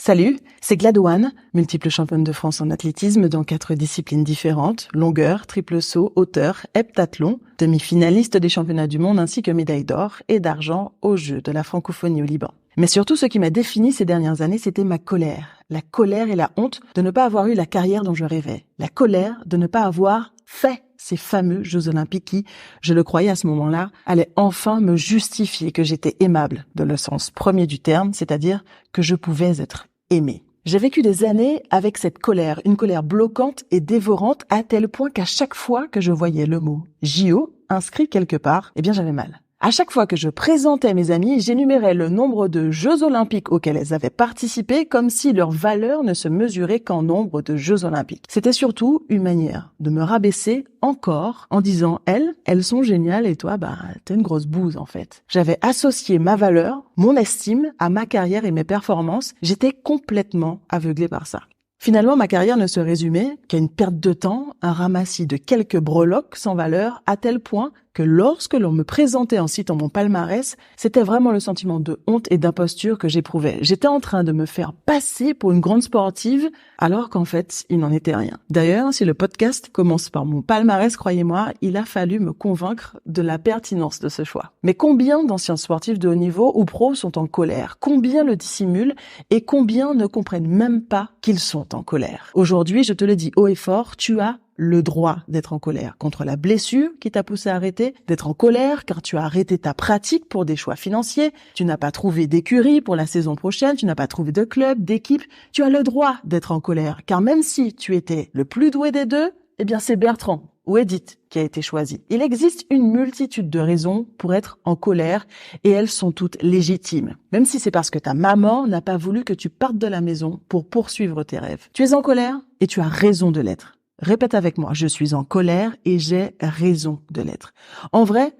Salut, c'est Gladouane, multiple championne de France en athlétisme dans 4 disciplines différentes, longueur, triple saut, hauteur, heptathlon, demi-finaliste des championnats du monde ainsi que médaille d'or et d'argent aux Jeux de la francophonie au Liban. Mais surtout, ce qui m'a défini ces dernières années, c'était ma colère. La colère et la honte de ne pas avoir eu la carrière dont je rêvais. La colère de ne pas avoir fait ces fameux Jeux Olympiques qui, je le croyais à ce moment-là, allaient enfin me justifier que j'étais aimable, dans le sens premier du terme, c'est-à-dire que je pouvais être aimée. J'ai vécu des années avec cette colère, une colère bloquante et dévorante à tel point qu'à chaque fois que je voyais le mot JO inscrit quelque part, j'avais mal. À chaque fois que je présentais mes amis, j'énumérais le nombre de Jeux Olympiques auxquels elles avaient participé comme si leur valeur ne se mesurait qu'en nombre de Jeux Olympiques. C'était surtout une manière de me rabaisser encore en disant elles sont géniales et toi, t'es une grosse bouse en fait. J'avais associé ma valeur, mon estime à ma carrière et mes performances. J'étais complètement aveuglée par ça. Finalement, ma carrière ne se résumait qu'à une perte de temps, un ramassis de quelques breloques sans valeur, à tel point que lorsque l'on me présentait en citant mon palmarès, c'était vraiment le sentiment de honte et d'imposture que j'éprouvais. J'étais en train de me faire passer pour une grande sportive, alors qu'en fait, il n'en était rien. D'ailleurs, si le podcast commence par mon palmarès, croyez-moi, il a fallu me convaincre de la pertinence de ce choix. Mais combien d'anciens sportifs de haut niveau ou pros sont en colère? Combien le dissimulent et combien ne comprennent même pas qu'ils sont en colère? Aujourd'hui, je te le dis haut et fort, tu as le droit d'être en colère contre la blessure qui t'a poussé à arrêter, d'être en colère car tu as arrêté ta pratique pour des choix financiers, tu n'as pas trouvé d'écurie pour la saison prochaine, tu n'as pas trouvé de club, d'équipe, tu as le droit d'être en colère car même si tu étais le plus doué des deux, c'est Bertrand ou Edith qui a été choisi. Il existe une multitude de raisons pour être en colère et elles sont toutes légitimes. Même si c'est parce que ta maman n'a pas voulu que tu partes de la maison pour poursuivre tes rêves. Tu es en colère et tu as raison de l'être. Répète avec moi, je suis en colère et j'ai raison de l'être. En vrai,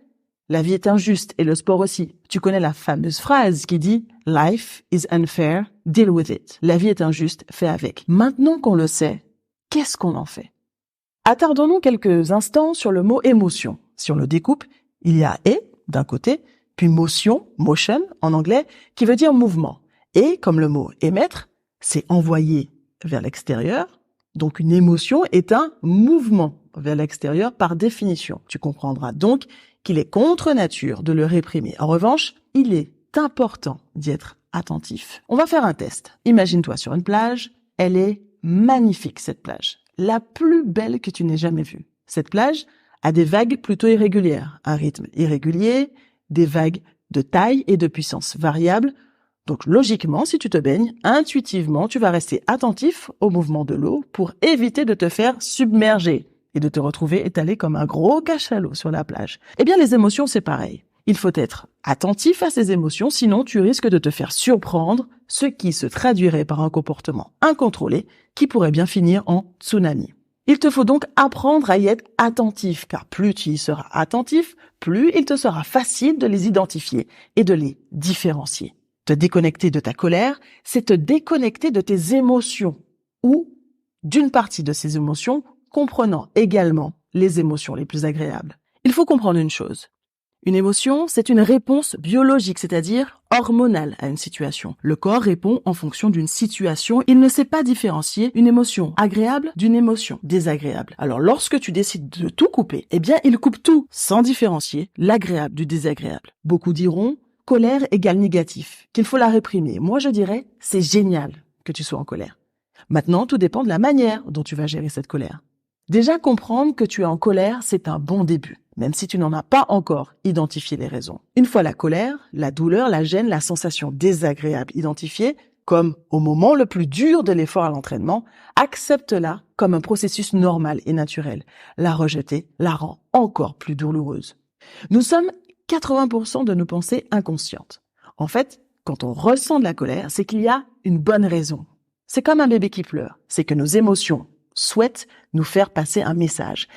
la vie est injuste et le sport aussi. Tu connais la fameuse phrase qui dit « Life is unfair, deal with it ». La vie est injuste, fais avec. Maintenant qu'on le sait, qu'est-ce qu'on en fait? Attardons-nous quelques instants sur le mot émotion. Si on le découpe, il y a « et » d'un côté, puis motion en anglais, qui veut dire mouvement. Et comme le mot émettre, c'est envoyer vers l'extérieur. Donc une émotion est un mouvement vers l'extérieur par définition. Tu comprendras donc qu'il est contre nature de le réprimer. En revanche, il est important d'y être attentif. On va faire un test. Imagine-toi sur une plage. Elle est magnifique, cette plage. La plus belle que tu n'aies jamais vue. Cette plage a des vagues plutôt irrégulières, un rythme irrégulier, des vagues de taille et de puissance variable. Donc logiquement, si tu te baignes, intuitivement, tu vas rester attentif au mouvement de l'eau pour éviter de te faire submerger et de te retrouver étalé comme un gros cachalot sur la plage. Les émotions, c'est pareil. Il faut être attentif à ces émotions, sinon tu risques de te faire surprendre, ce qui se traduirait par un comportement incontrôlé qui pourrait bien finir en tsunami. Il te faut donc apprendre à y être attentif, car plus tu y seras attentif, plus il te sera facile de les identifier et de les différencier. Te déconnecter de ta colère, c'est te déconnecter de tes émotions ou d'une partie de ces émotions, comprenant également les émotions les plus agréables. Il faut comprendre une chose. Une émotion, c'est une réponse biologique, c'est-à-dire hormonale à une situation. Le corps répond en fonction d'une situation. Il ne sait pas différencier une émotion agréable d'une émotion désagréable. Alors lorsque tu décides de tout couper, il coupe tout sans différencier l'agréable du désagréable. Beaucoup diront colère égale négatif, qu'il faut la réprimer. Moi, je dirais, c'est génial que tu sois en colère. Maintenant, tout dépend de la manière dont tu vas gérer cette colère. Déjà, comprendre que tu es en colère, c'est un bon début, même si tu n'en as pas encore identifié les raisons. Une fois la colère, la douleur, la gêne, la sensation désagréable identifiée, comme au moment le plus dur de l'effort à l'entraînement, accepte-la comme un processus normal et naturel. La rejeter la rend encore plus douloureuse. Nous sommes 80% de nos pensées inconscientes. En fait, quand on ressent de la colère, c'est qu'il y a une bonne raison. C'est comme un bébé qui pleure. C'est que nos émotions souhaitent nous faire passer un message.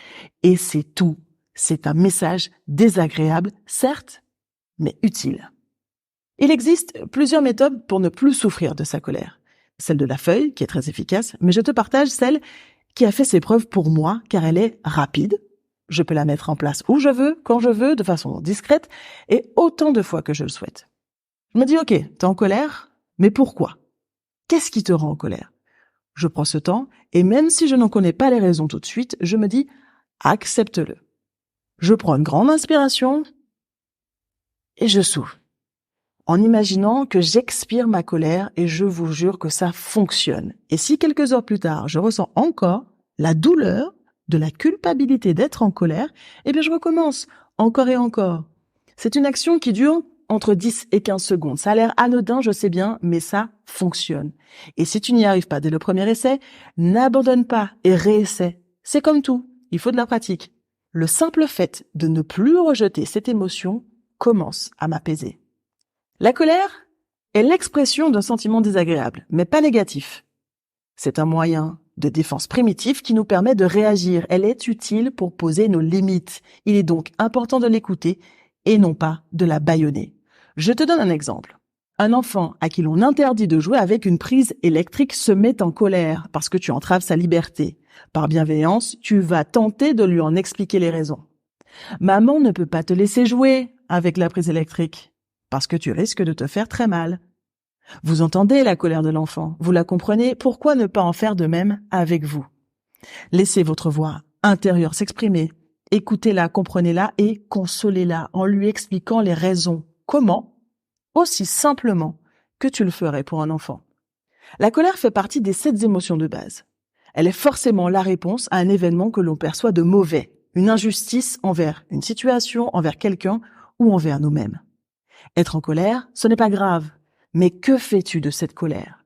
Et c'est tout. C'est un message désagréable, certes, mais utile. Il existe plusieurs méthodes pour ne plus souffrir de sa colère. Celle de la feuille, qui est très efficace, mais je te partage celle qui a fait ses preuves pour moi, car elle est rapide. Je peux la mettre en place où je veux, quand je veux, de façon discrète et autant de fois que je le souhaite. Je me dis, ok, t'es en colère, mais pourquoi? Qu'est-ce qui te rend en colère? Je prends ce temps et même si je n'en connais pas les raisons tout de suite, je me dis accepte-le. Je prends une grande inspiration et je souffle. En imaginant que j'expire ma colère et je vous jure que ça fonctionne. Et si quelques heures plus tard, je ressens encore la douleur de la culpabilité d'être en colère, eh bien je recommence encore et encore. C'est une action qui dure entre 10 et 15 secondes. Ça a l'air anodin, je sais bien, mais ça fonctionne. Et si tu n'y arrives pas dès le premier essai, n'abandonne pas et réessaie. C'est comme tout, il faut de la pratique. Le simple fait de ne plus rejeter cette émotion commence à m'apaiser. La colère est l'expression d'un sentiment désagréable, mais pas négatif. C'est un moyen de défense primitif qui nous permet de réagir. Elle est utile pour poser nos limites. Il est donc important de l'écouter et non pas de la bâillonner. Je te donne un exemple. Un enfant à qui l'on interdit de jouer avec une prise électrique se met en colère parce que tu entraves sa liberté. Par bienveillance, tu vas tenter de lui en expliquer les raisons. Maman ne peut pas te laisser jouer avec la prise électrique parce que tu risques de te faire très mal. Vous entendez la colère de l'enfant, vous la comprenez, pourquoi ne pas en faire de même avec vous? Laissez votre voix intérieure s'exprimer, écoutez-la, comprenez-la et consolez-la en lui expliquant les raisons. Comment? Aussi simplement que tu le ferais pour un enfant. La colère fait partie des 7 émotions de base. Elle est forcément la réponse à un événement que l'on perçoit de mauvais, une injustice envers une situation, envers quelqu'un ou envers nous-mêmes. Être en colère, ce n'est pas grave. Mais que fais-tu de cette colère?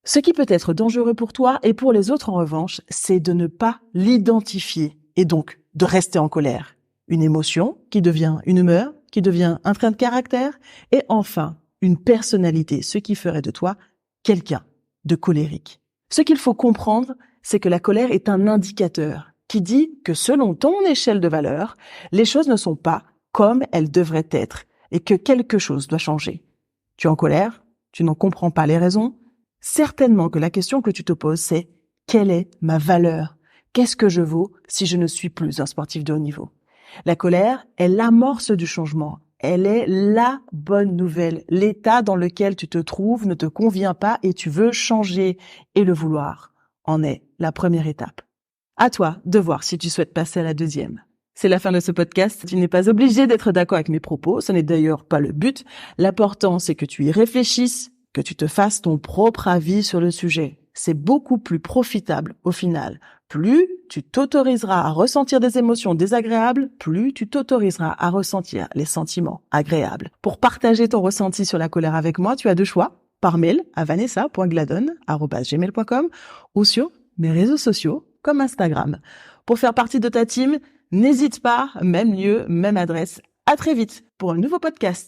Ce qui peut être dangereux pour toi et pour les autres en revanche, c'est de ne pas l'identifier et donc de rester en colère. Une émotion qui devient une humeur, qui devient un trait de caractère et enfin une personnalité, ce qui ferait de toi quelqu'un de colérique. Ce qu'il faut comprendre, c'est que la colère est un indicateur qui dit que selon ton échelle de valeur, les choses ne sont pas comme elles devraient être et que quelque chose doit changer. Tu es en colère, tu n'en comprends pas les raisons. Certainement que la question que tu te poses, c'est « Quelle est ma valeur ? Qu'est-ce que je vaux si je ne suis plus un sportif de haut niveau ?» La colère est l'amorce du changement. Elle est la bonne nouvelle. L'état dans lequel tu te trouves ne te convient pas et tu veux changer. Et le vouloir en est la première étape. À toi de voir si tu souhaites passer à la deuxième. C'est la fin de ce podcast. Tu n'es pas obligé d'être d'accord avec mes propos. Ce n'est d'ailleurs pas le but. L'important, c'est que tu y réfléchisses, que tu te fasses ton propre avis sur le sujet. C'est beaucoup plus profitable au final. Plus tu t'autoriseras à ressentir des émotions désagréables, plus tu t'autoriseras à ressentir les sentiments agréables. Pour partager ton ressenti sur la colère avec moi, tu as 2 choix. Par mail à vanessa.gladon@gmail.com ou sur mes réseaux sociaux comme Instagram. Pour faire partie de ta team, n'hésite pas, même lieu, même adresse. À très vite pour un nouveau podcast.